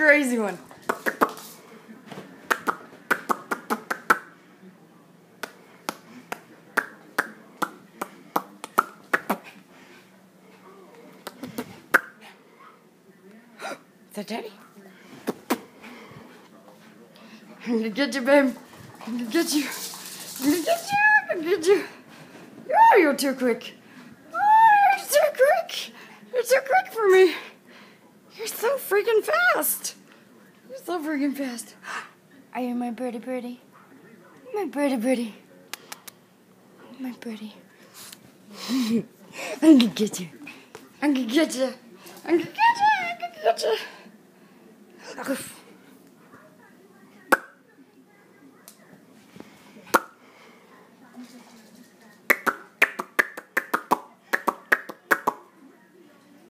crazy one. Is that Daddy? I'm gonna get you, babe. I'm gonna get you. I'm gonna get you. I'm gonna get you. Oh, you're too quick. Oh, you're too quick. You're too quick for me. You're so freaking fast. You're so freaking fast. Are you my birdie birdie? My birdie birdie. My birdie. I'm gonna get you. I'm gonna get you. I'm gonna get you. I'm gonna get you.